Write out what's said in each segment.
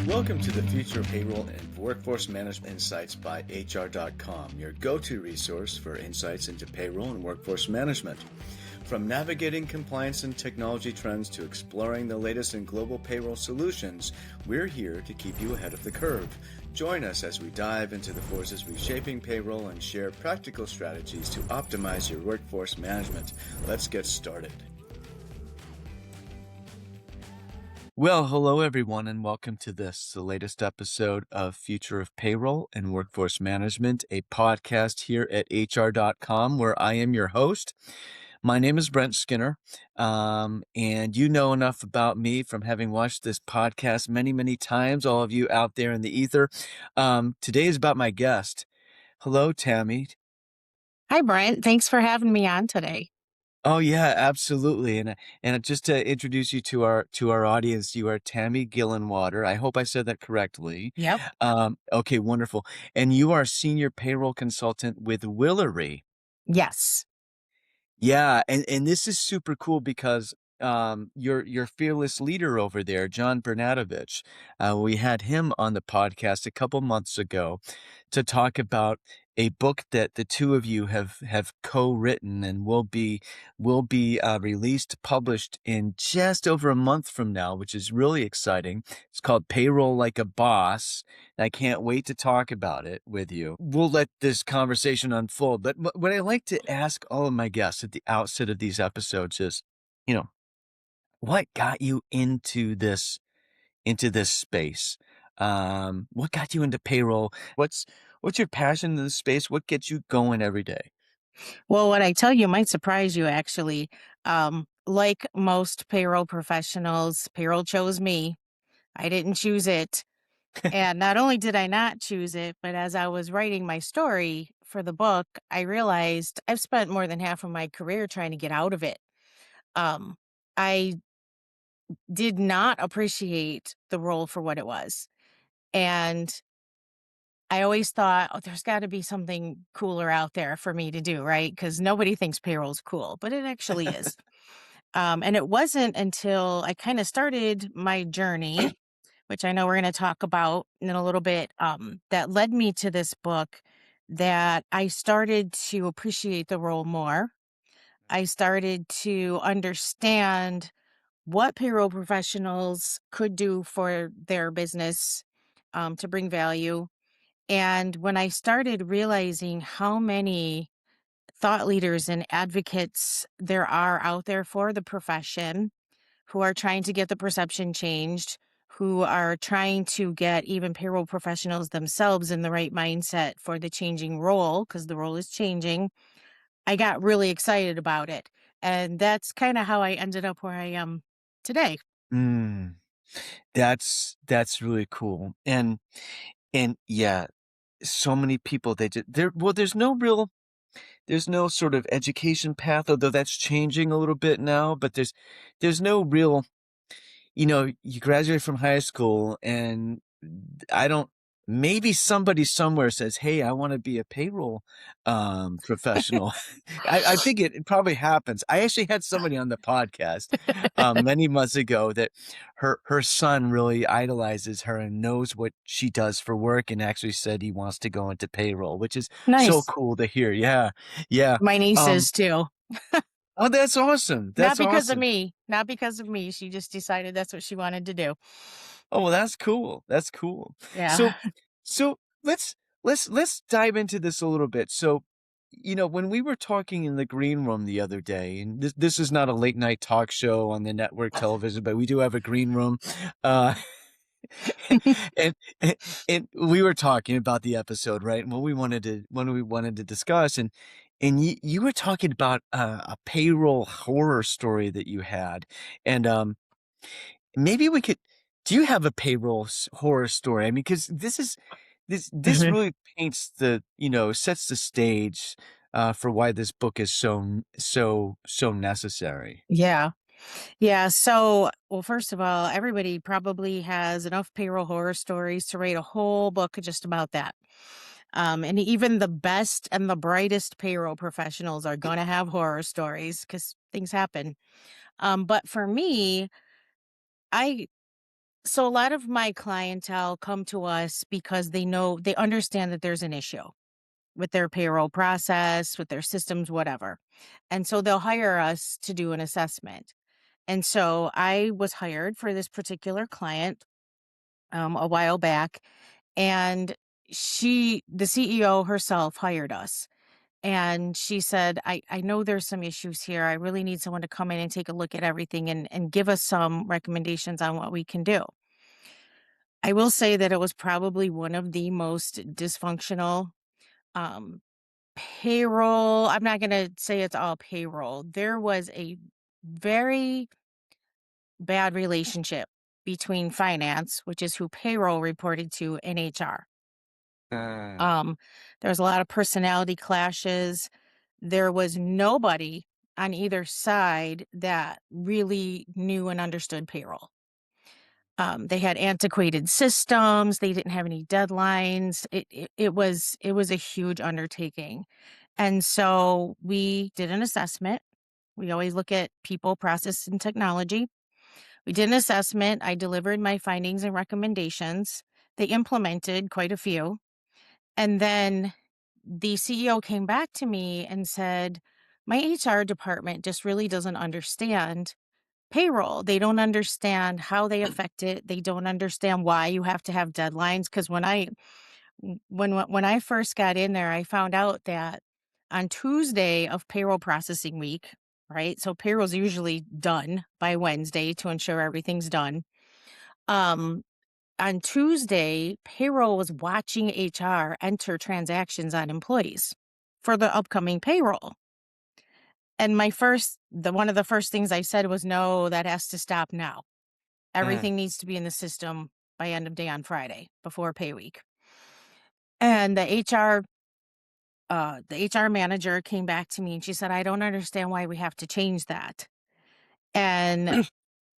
Welcome to the Future of Payroll and Workforce Management Insights by HR.com, your go-to resource for insights into payroll and workforce management. From navigating compliance and technology trends to exploring the latest in global payroll solutions, we're here to keep you ahead of the curve. Join us as we dive into the forces reshaping payroll and share practical strategies to optimize your workforce management. Let's get started. Well, hello everyone, and welcome to the latest episode of Future of Payroll and Workforce Management, a podcast here at HR.com where I am your host. My name is Brent Skinner, and you know enough about me from having watched this podcast many, many times, all of you out there in the ether. Today is about my guest. Hello, Tammy. Hi, Brent. Thanks for having me on today. Oh yeah, absolutely. And just to introduce you to our audience, you are Tammy Gillenwater. I hope I said that correctly. Yep. Okay, wonderful. And you are senior payroll consultant with Willory. Yes. Yeah, and this is super cool because your fearless leader over there, John Bernadovich, we had him on the podcast a couple months ago to talk about a book that the two of you have co-written and will be released, published in just over a month from now, which is really exciting. It's called Payroll Like a Boss. I can't wait to talk about it with you. We'll let this conversation unfold. But what I like to ask all of my guests at the outset of these episodes is, what got you into this space? What got you into payroll? What's your passion in this space? What gets you going every day? Well, what I tell you might surprise you, actually. Like most payroll professionals, payroll chose me. I didn't choose it. And not only did I not choose it, but as I was writing my story for the book, I realized I've spent more than half of my career trying to get out of it. Um, I did not appreciate the role for what it was. And I always thought, oh, there's got to be something cooler out there for me to do, right? Because nobody thinks payroll's cool, but it actually is. And it wasn't until I kind of started my journey, which I know we're going to talk about in a little bit, that led me to this book that I started to appreciate the role more. I started to understand what payroll professionals could do for their business to bring value. And when I started realizing how many thought leaders and advocates there are out there for the profession who are trying to get the perception changed, who are trying to get even payroll professionals themselves in the right mindset for the changing role, because the role is changing, I got really excited about it. And that's kind of how I ended up where I am today. Mm, that's really cool. And yeah, so many people there's no sort of education path, although that's changing a little bit now, but there's no real, you graduate from high school and I don't, maybe somebody somewhere says, hey, I want to be a payroll professional. I think it probably happens. I actually had somebody on the podcast many months ago that her son really idolizes her and knows what she does for work and actually said he wants to go into payroll, which is so Nice. cool to hear. Yeah. Yeah. My niece Um, is too. oh, that's awesome. Not That's because of awesome. me. Not because of me. She just decided that's what she wanted to do. Oh, well, that's cool. That's cool. So, Yeah. so let's dive into this a little bit. So, when we were talking in the green room the other day, and this is not a late night talk show on the network television, but we do have a green room. Uh, and, and and we were talking about the episode, right? And what we wanted to discuss, and you were talking about a payroll horror story that you had, and maybe we could. Do you have a payroll horror story? I mean, because this really paints sets the stage for why this book is so necessary. Yeah. Yeah. So, well, first of all, everybody probably has enough payroll horror stories to write a whole book just about that. And even the best and the brightest payroll professionals are going to have horror stories because things happen. But for me, I So a lot of my clientele come to us because they understand that there's an issue with their payroll process, with their systems, whatever. And so they'll hire us to do an assessment. And so I was hired for this particular client a while back, and the CEO herself hired us. And she said, I know there's some issues here. I really need someone to come in and take a look at everything and give us some recommendations on what we can do. I will say that it was probably one of the most dysfunctional um, payroll. I'm not going to say it's all payroll. There was a very bad relationship between finance, which is who payroll reported to, and HR. Uh, Um, there was a lot of personality clashes. There was nobody on either side that really knew and understood payroll. They had antiquated systems. They didn't have any deadlines. It was a huge undertaking, and so we did an assessment. We always look at people, process, and technology. We did an assessment. I delivered my findings and recommendations. They implemented quite a few, and then the CEO came back to me and said, "My HR department just really doesn't understand payroll. They don't understand how they affect it. They don't understand why you have to have deadlines." Because when I first got in there, I found out that on Tuesday of payroll processing week, right? So payroll's usually done by Wednesday to ensure everything's done. Um, on Tuesday, payroll was watching HR enter transactions on employees for the upcoming payroll. And the one of the first things I said was, "No, that has to stop now. uh, Everything needs to be in the system by end of day on Friday before pay week." And the HR manager came back to me and she said, "I don't understand why we have to change that." And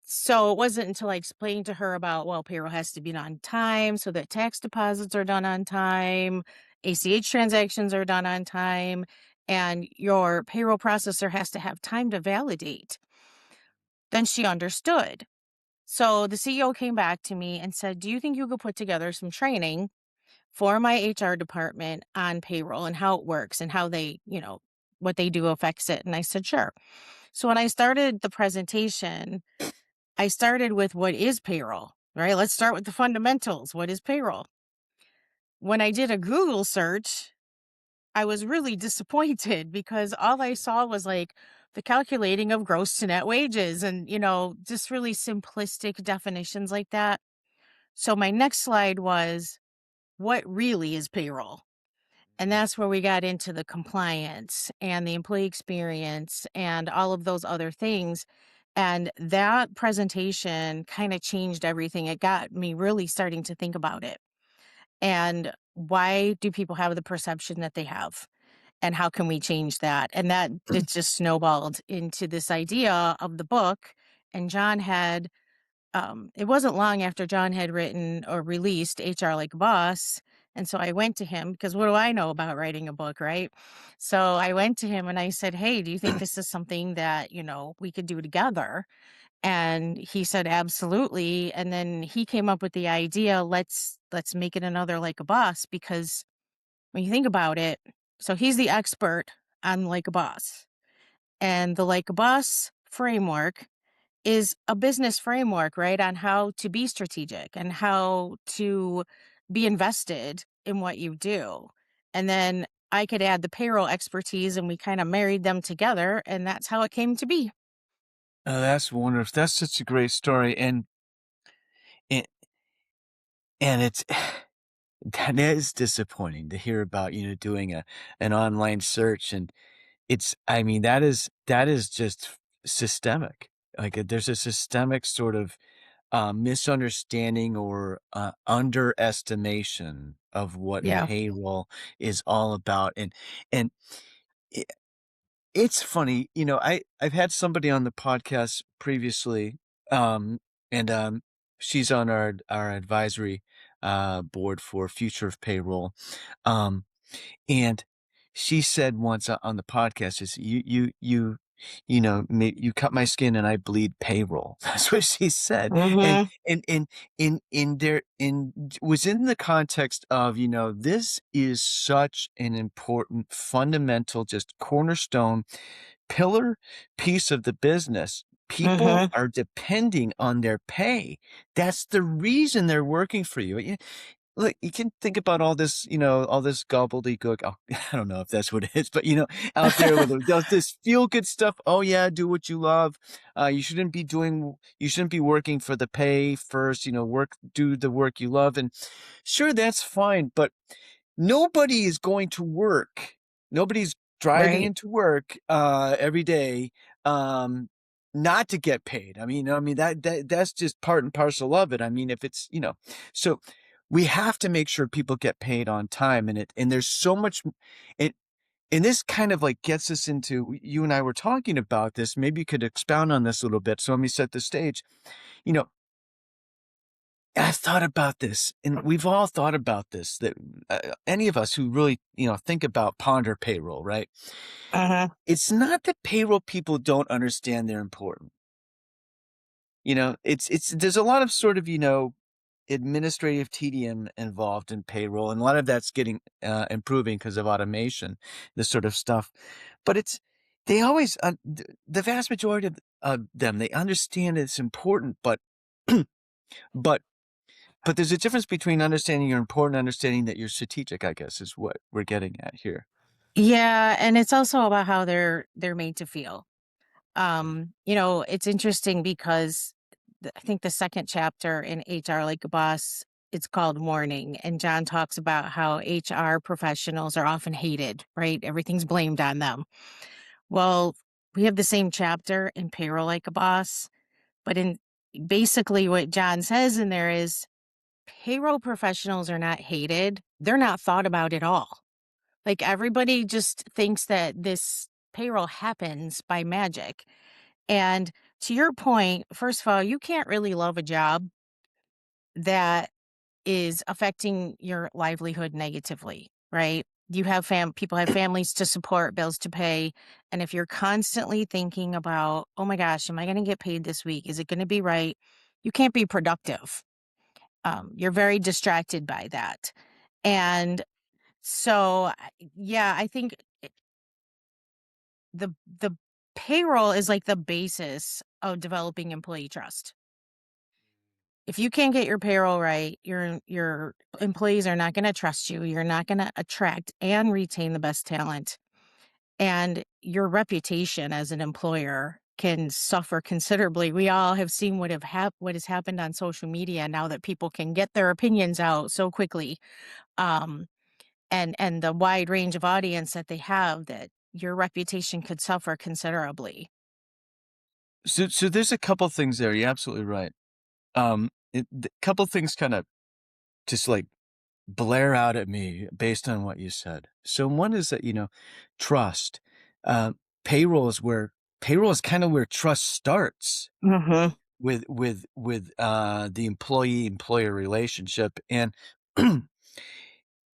so it wasn't until I explained to her about, well, payroll has to be done on time so that tax deposits are done on time, ACH transactions are done on time, and your payroll processor has to have time to validate. Then she understood. So the CEO came back to me and said, "Do you think you could put together some training for my HR department on payroll and how it works and how what they do affects it?" And I said, "Sure." So when I started the presentation, I started with what is payroll, right? Let's start with the fundamentals. What is payroll? When I did a Google search, I was really disappointed because all I saw was like the calculating of gross to net wages and, just really simplistic definitions like that. So my next slide was, what really is payroll? And that's where we got into the compliance and the employee experience and all of those other things. And that presentation kind of changed everything. It got me really starting to think about it. And why do people have the perception that they have? And how can we change that? And that it just snowballed into this idea of the book. And John had it wasn't long after John had written or released HR Like a Boss. And so I went to him because what do I know about writing a book, right? So I went to him and I said, "Hey, do you think this is something that, we could do together?" And he said, "Absolutely." And then he came up with the idea, let's make it another Like a Boss because when you think about it, so he's the expert on Like a Boss. And the Like a Boss framework is a business framework, right? On how to be strategic and how to be invested in what you do. And then I could add the payroll expertise and we kind of married them together. And that's how it came to be. oh, that's wonderful. That's such a great story, and and it's that is disappointing to hear about, doing an online search, and I mean, that is just systemic. Like, there's a systemic sort of, misunderstanding or, underestimation of what Yeah. payroll is all about, and I it's funny, I've had somebody on the podcast previously, um, and she's on our advisory, board for Future of Payroll, um, and she said once on the podcast is, You cut my skin and I bleed payroll. That's what she said. And Mhm. in there in was in the context of, this is such an important, fundamental, just cornerstone pillar piece of the business. People Mhm. are depending on their pay. That's the reason they're working for you. Look, you can think about all this, all this gobbledygook. Oh, I don't know if that's what it is, but out there with this feel good stuff. Oh yeah, do what you love. You shouldn't be working for the pay first. Do the work you love, and sure, that's fine. But nobody is going to work. Nobody's driving Right. into work every day um, not to get paid. I mean that's just part and parcel of it. I mean, if it's so we have to make sure people get paid on time, and there's so much. It and this kind of like gets us into, you and I were talking about this. Maybe you could expound on this a little bit. So let me set the stage. You know, I've thought about this, and we've all thought about this, that any of us who really, think about ponder payroll, right? Mhm. It's not that payroll people don't understand they're important. There's a lot of sort of, administrative tedium involved in payroll, and a lot of that's getting improving because of automation, this sort of stuff. But they always, the vast majority of them, they understand it's important, but But there's a difference between understanding you're important, understanding that you're strategic, I guess, is what we're getting at here. Yeah, and it's also about how they're made to feel. It's interesting because I think the second chapter in HR Like a Boss, it's called Warning, and John talks about how HR professionals are often hated, right? Everything's blamed on them. Well, we have the same chapter in Payroll Like a Boss, but in basically what John says in there is payroll professionals are not hated. They're not thought about at all. Like everybody just thinks that this payroll happens by magic. And to your point, first of all, you can't really love a job that is affecting your livelihood negatively, right? You have people have families to support, bills to pay, and if you're constantly thinking about, "Oh my gosh, am I going to get paid this week? Is it going to be right?" You can't be productive. You're very distracted by that, and so yeah, I think the payroll is like the basis of developing employee trust. If you can't get your payroll right, your employees are not going to trust you. You're not going to attract and retain the best talent, and your reputation as an employer can suffer considerably. We all have seen what has happened on social media now that people can get their opinions out so quickly, um, and the wide range of audience that they have, that your reputation could suffer considerably. So there's a couple things there. You're absolutely right. A couple things kind of just like blare out at me based on what you said. So one is that, trust. Uh, payroll is where Payroll is kind of where trust starts Mhm. with the employee employer relationship. And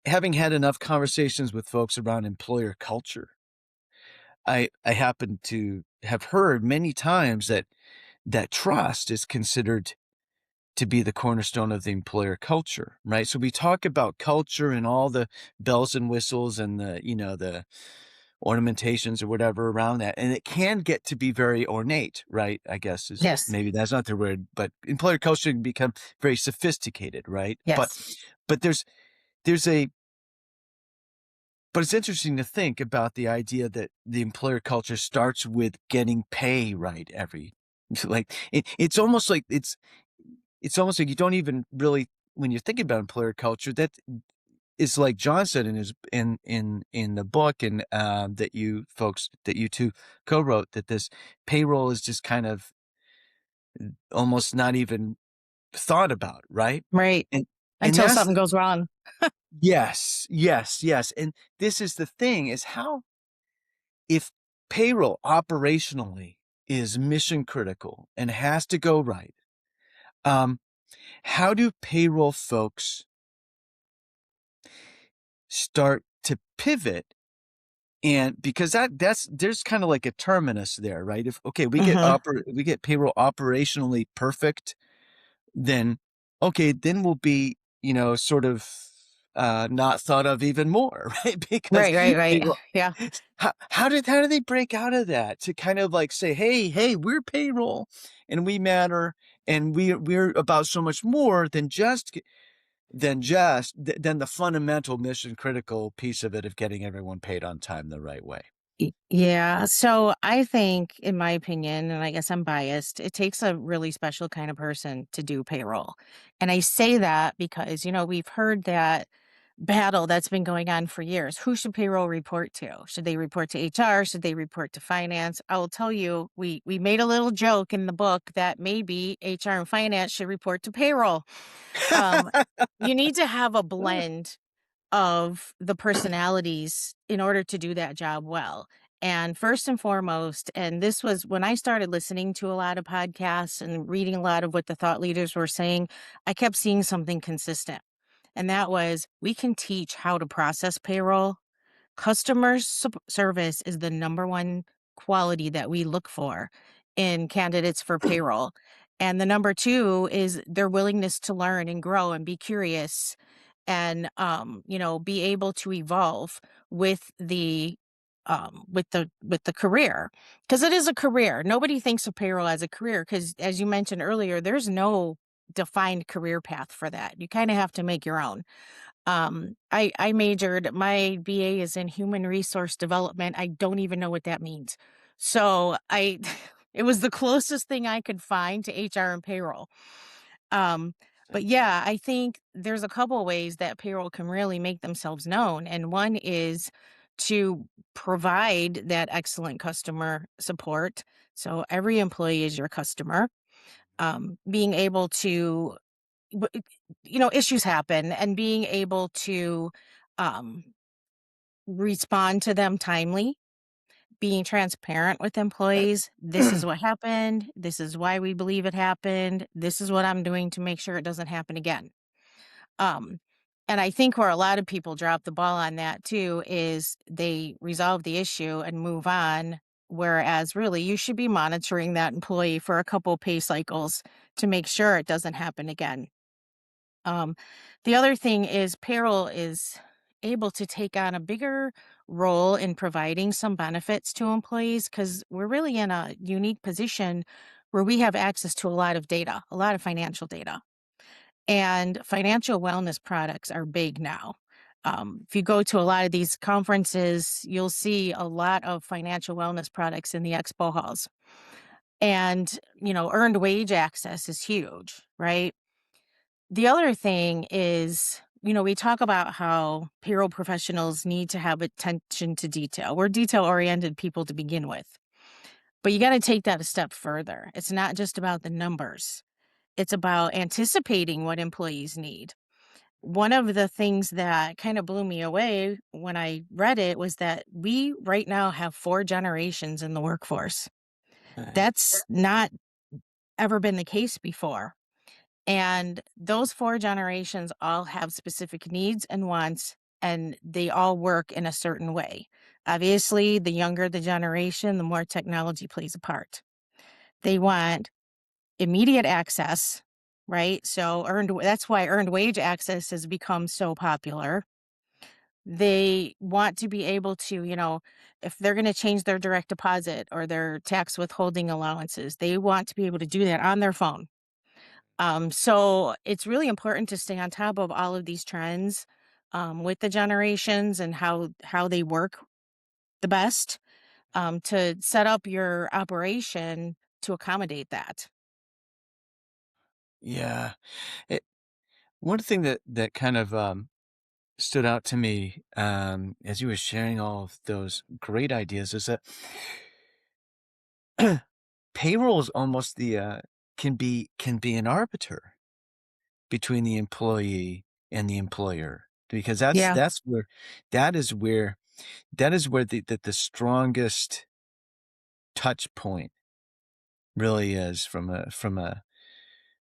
having had enough conversations with folks around employer culture, I happen to have heard many times that trust is considered to be the cornerstone of the employer culture, right? So we talk about culture and all the bells and whistles and the ornamentations or whatever around that. And it can get to be very ornate, right? I guess is Yes. maybe that's not the word, but employer culture can become very sophisticated, right? But Yes. but there's a but it's interesting to think about the idea that the employer culture starts with getting pay right every like it's almost like you don't even really, when you're thinking about employer culture, that is like John said in his in the book, and that you two co-wrote, that this payroll is just kind of almost not even thought about, right? Right. And and Until that's something goes wrong. yes, yes, yes. And this is the thing, is how, if payroll operationally is mission critical and has to go right, um, how do payroll folks start to pivot And because that's there's kinda like a terminus there, right? If okay, Mhm. we get payroll operationally perfect, then okay, then we'll be, sort of, not thought of even more, right? Because Right, right, right. payroll Yeah. how do they break out of that to kind of like say, "Hey, we're payroll and we matter and we're about so much more than than the fundamental mission critical piece of it of getting everyone paid on time the right way." Yeah. So I think, in my opinion, and I guess I'm biased, it takes a really special kind of person to do payroll. And I say that because, we've heard that battle that's been going on for years. Who should payroll report to? Should they report to HR? Should they report to finance? I will tell you, we made a little joke in the book that maybe HR and finance should report to payroll. Um, you need to have a blend of the personalities in order to do that job well. And first and foremost, and this was when I started listening to a lot of podcasts and reading a lot of what the thought leaders were saying, I kept seeing something consistent. And that was we can teach how to process payroll. Service is the number one quality that we look for in candidates for payroll. And the number two is their willingness to learn and grow and be curious and be able to evolve with the career, because it is a career. Nobody thinks of payroll as a career because, as you mentioned earlier, there's no defined career path for that. You kind of have to make your own. I majored, my BA is in human resource development. I don't even know what that means. So I it was the closest thing I could find to HR and payroll. Um, but yeah, I think there's a couple ways that payroll can really make themselves known. And one is to provide that excellent customer support. So every employee is your customer. Being able to w- issues happen and being able to um, respond to them timely, being transparent with employees. This is what happened. This is why we believe it happened. This is what I'm doing to make sure it doesn't happen again. Um, and I think where a lot of people drop the ball on that too is they resolve the issue and move on. Whereas really, you should be monitoring that employee for a couple pay cycles to make sure it doesn't happen again. Um, the other thing is payroll is able to take on a bigger role in providing some benefits to employees because we're really in a unique position where we have access to a lot of data, a lot of financial data. And financial wellness products are big now. If you go to a lot of these conferences, you'll see a lot of financial wellness products in the expo halls. And, earned wage access is huge, right? The other thing is, we talk about how payroll professionals need to have attention to detail. We're detail oriented people to begin with, but you got to take that a step further. It's not just about the numbers, it's about anticipating what employees need. One of the things that kind of blew me away when I read it was that we right now have four generations in the workforce. Right. That's not ever been the case before. And those 4 generations all have specific needs and wants, and they all work in a certain way. Obviously, the younger the generation, the more technology plays a part. They want immediate access, right? So that's why earned wage access has become so popular. They want to be able to, if they're going to change their direct deposit or their tax withholding allowances, they want to be able to do that on their phone. So it's really important to stay on top of all of these trends with the generations and how they work the best to set up your operation to accommodate that. Yeah. It One thing that kind of, stood out to me, as you were sharing all of those great ideas is that payroll is almost can be an arbiter between the employee and the employer because Yeah. that is where that is where the strongest touch point really is from a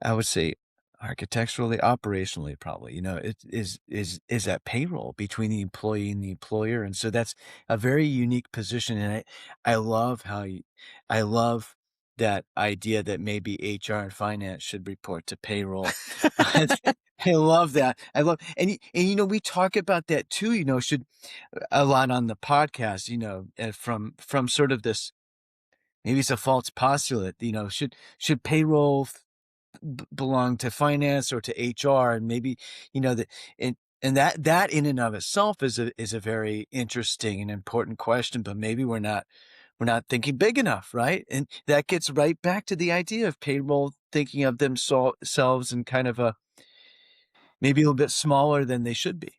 I would say Architecturally, operationally, probably, it is that payroll between the employee and the employer, and so that's a very unique position, and I love how you I love that idea that maybe HR and finance should report to payroll. I love that. I love we talk about that too, should a lot on the podcast, from sort of this maybe it's a false postulate, should payroll belong to finance or to HR, and maybe, that and that in and of itself is a very interesting and important question, but maybe we're not thinking big enough, right? And that gets right back to the idea of payroll thinking of themselves in kind of a maybe a little bit smaller than they should be.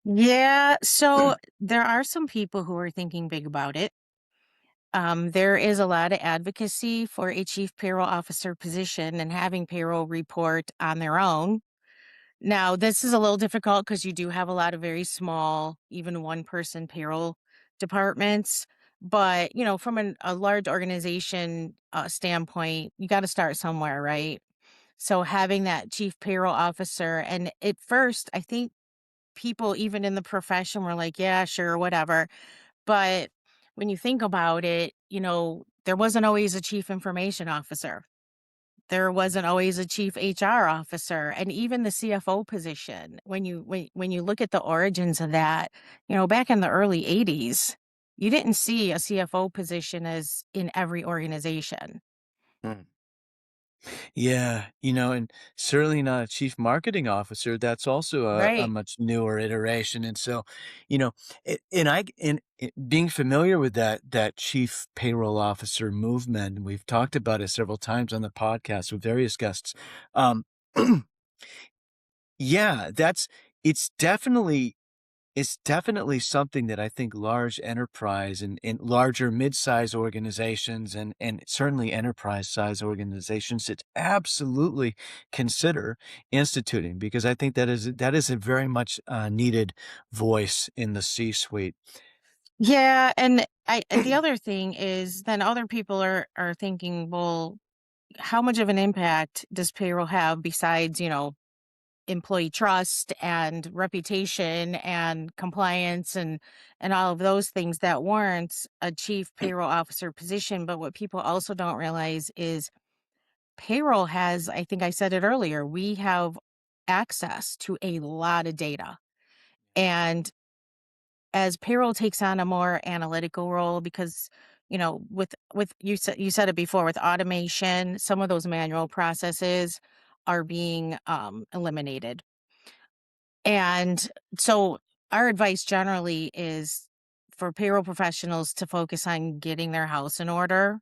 Yeah, so there are some people who are thinking big about it. There is a lot of advocacy for a chief payroll officer position and having payroll report on their own. Now, this is a little difficult because you do have a lot of very small, even one person payroll departments. But, from a large organization standpoint, you got to start somewhere, right? So having that chief payroll officer, and at first, I think people, even in the profession, were like, yeah, sure, whatever. But when you think about it, there wasn't always a chief information officer. There wasn't always a chief HR officer, and even the CFO position. When you look at the origins of that, back in the early '80s, you didn't see a CFO position as in every organization, Mm. Yeah, and certainly not a chief marketing officer. That's also a right? much newer iteration. And so, you know, and being familiar with that chief payroll officer movement, and we've talked about it several times on the podcast with various guests. Um, yeah, it's definitely it's definitely something that I think large enterprise and larger mid-size organizations and certainly enterprise-size organizations should absolutely consider instituting, because I think that is a very much, needed voice in the C-suite. Yeah, and the other thing is then other people are thinking, well, how much of an impact does payroll have besides, employee trust and reputation and compliance and all of those things that warrants a chief payroll officer position. But what people also don't realize is payroll has, I think I said it earlier, we have access to a lot of data. And as payroll takes on a more analytical role, because with you said it before, with automation, some of those manual processes are being eliminated. And so our advice generally is for payroll professionals to focus on getting their house in order.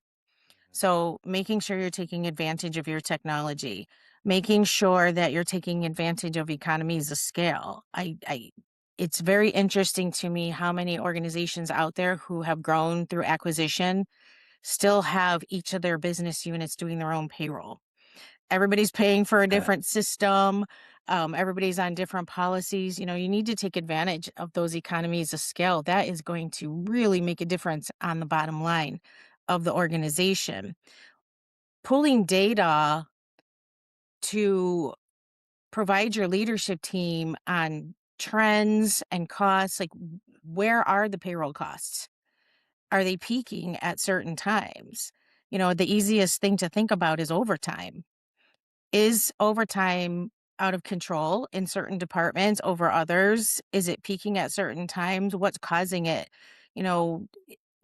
So making sure you're taking advantage of your technology, making sure that you're taking advantage of economies of scale. It's very interesting to me how many organizations out there who have grown through acquisition still have each of their business units doing their own payroll. Everybody's paying for a Uh, different system. Everybody's on different policies. You need to take advantage of those economies of scale. That is going to really make a difference on the bottom line of the organization. Pulling data to provide your leadership team on trends and costs, like where are the payroll costs? Are they peaking at certain times? The easiest thing to think about is overtime. Is overtime out of control in certain departments over others? Is it peaking at certain times? What's causing it? You know,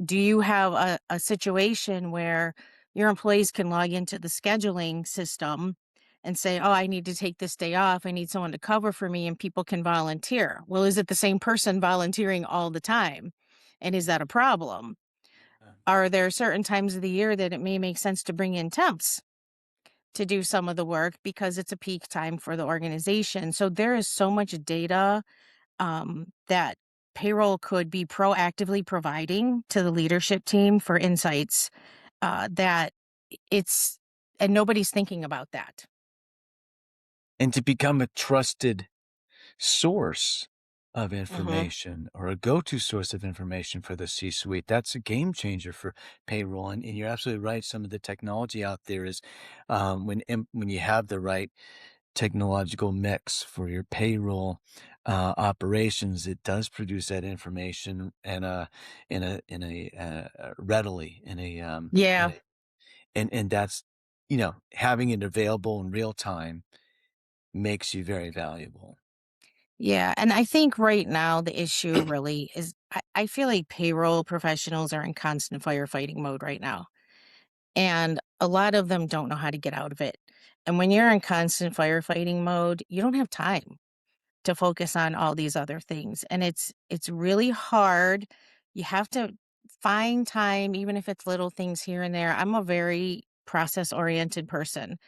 do you have a situation where your employees can log into the scheduling system and say, oh, I need to take this day off. I need someone to cover for me, and people can volunteer. Well, is it the same person volunteering all the time? And is that a problem? Are there certain times of the year that it may make sense to bring in temps to do some of the work because it's a peak time for the organization? So there is so much data that payroll could be proactively providing to the leadership team for insights that it's and nobody's thinking about that. and to become a trusted source of Hmm. information or a go-to source of information for the C-suite. That's a game changer for payroll. And you're absolutely right. Some of the technology out there is when you have the right technological mix for your payroll operations, it does produce that information readily Yeah. and that's, you know, having it available in real time makes you very valuable. Yeah. And I think right now the issue really is I feel like payroll professionals are in constant firefighting mode right now. And a lot of them don't know how to get out of it. And when you're in constant firefighting mode, you don't have time to focus on all these other things. And it's really hard. You have to find time, even if it's little things here and there. I'm a very process oriented person.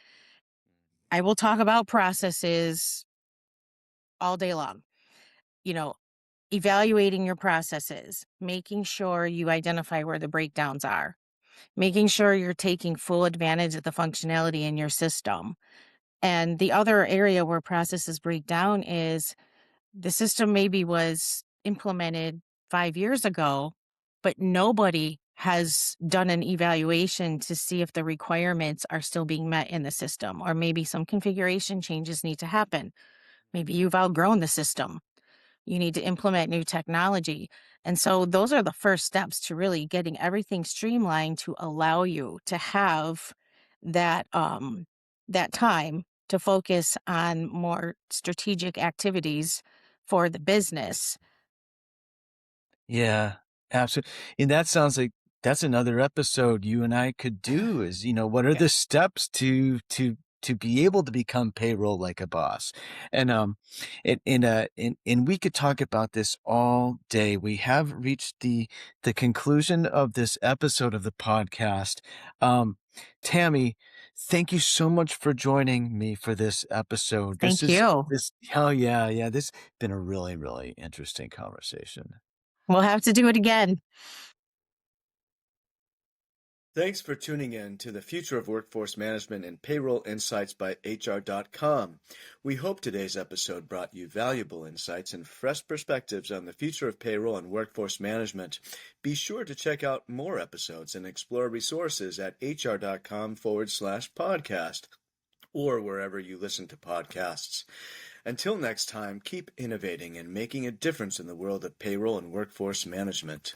I will talk about processes all day long. You know, evaluating your processes, making sure you identify where the breakdowns are, making sure you're taking full advantage of the functionality in your system. And the other area where processes break down is the system maybe was implemented 5 years ago, but nobody has done an evaluation to see if the requirements are still being met in the system, or maybe some configuration changes need to happen. Maybe you've outgrown the system. You need to implement new technology. And so those are the first steps to really getting everything streamlined to allow you to have that time to focus on more strategic activities for the business. Yeah, absolutely. And that sounds like that's another episode you and I could do is, you know, what are Yeah. the steps to be able to become payroll like a boss? And and we could talk about this all day. We have reached the conclusion of this episode of the podcast. Um, Tammy, thank you so much for joining me for this episode. Thank you. This oh yeah, yeah, this has been a really, really interesting conversation. We'll have to do it again. Thanks for tuning in to the Future of Workforce Management and Payroll Insights by HR.com. We hope today's episode brought you valuable insights and fresh perspectives on the future of payroll and workforce management. Be sure to check out more episodes and explore resources at HR.com/podcast or wherever you listen to podcasts. Until next time, keep innovating and making a difference in the world of payroll and workforce management.